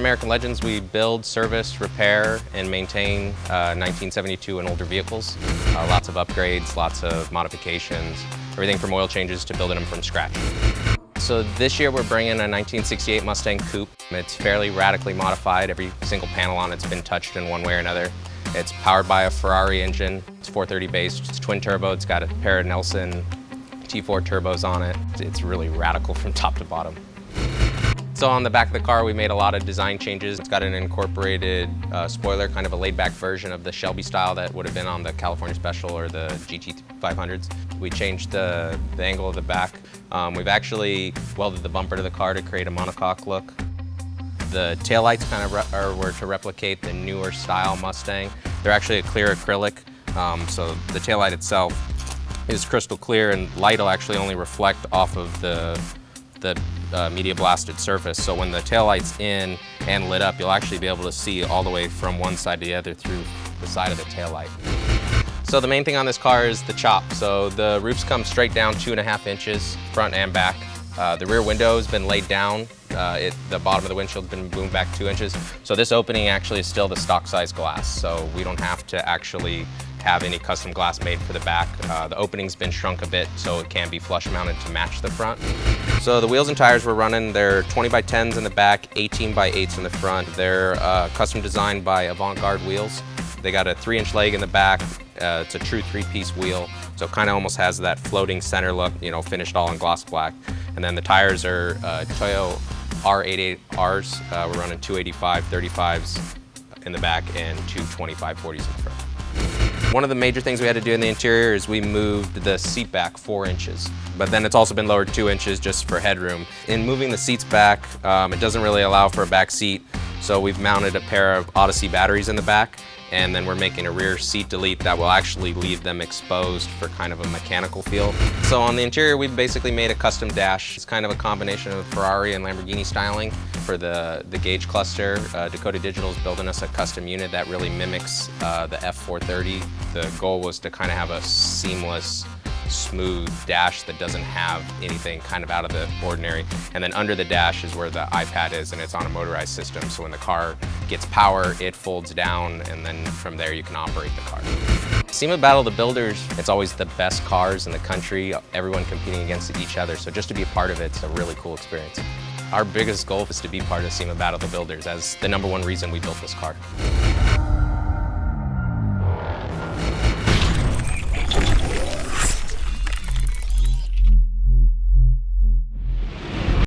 American Legends, we build, service, repair, and maintain 1972 and older vehicles. Lots of upgrades, lots of modifications, everything from oil changes to building them from scratch. So this year we're bringing a 1968 Mustang Coupe. It's fairly radically modified. Every single panel on it's been touched in one way or another. It's powered by a Ferrari engine. It's 430 based. It's twin turbo. It's got a pair of Nelson T4 turbos on it. It's really radical from top to bottom. So on the back of the car, we made a lot of design changes. It's got an incorporated spoiler, kind of a laid-back version of the Shelby style that would have been on the California Special or the GT 500s. We changed the angle of the back. We've actually welded the bumper to the car to create a monocoque look. The taillights kind of were to replicate the newer style Mustang. They're actually a clear acrylic, so the taillight itself is crystal clear, and light will actually only reflect off of the media blasted surface. So when the taillight's in and lit up, you'll actually be able to see all the way from one side to the other through the side of the taillight. So the main thing on this car is the chop. So the roofs come straight down 2.5 inches, front and back. The rear window has been laid down. The bottom of the windshield's been boomed back 2 inches. So this opening actually is still the stock size glass. So we don't have to actually have any custom glass made for the back. The opening's been shrunk a bit so it can be flush mounted to match the front. So the wheels and tires we're running, they're 20 by 10s in the back, 18 by 8s in the front. They're custom designed by Avant-Garde wheels. They got a 3-inch leg in the back. It's a true 3-piece wheel, so it kind of almost has that floating center look, you know, finished all in gloss black. And then the tires are Toyo R88Rs. We're running 285 35s in the back and 225 40s in the front. One of the major things we had to do in the interior is we moved the seat back 4 inches, but then it's also been lowered 2 inches just for headroom. In moving the seats back, it doesn't really allow for a back seat, so we've mounted a pair of Odyssey batteries in the back, and then we're making a rear seat delete that will actually leave them exposed for kind of a mechanical feel. So on the interior, we've basically made a custom dash. It's kind of a combination of Ferrari and Lamborghini styling for the gauge cluster. Dakota Digital is building us a custom unit that really mimics the F430. The goal was to kind of have a seamless, smooth dash that doesn't have anything kind of out of the ordinary. And then under the dash is where the iPad is, and it's on a motorized system. So when the car gets power, it folds down, and then from there you can operate the car. SEMA Battle the Builders, it's always the best cars in the country, everyone competing against each other. So just to be a part of it's a really cool experience. Our biggest goal is to be part of SEMA Battle the Builders as the #1 reason we built this car.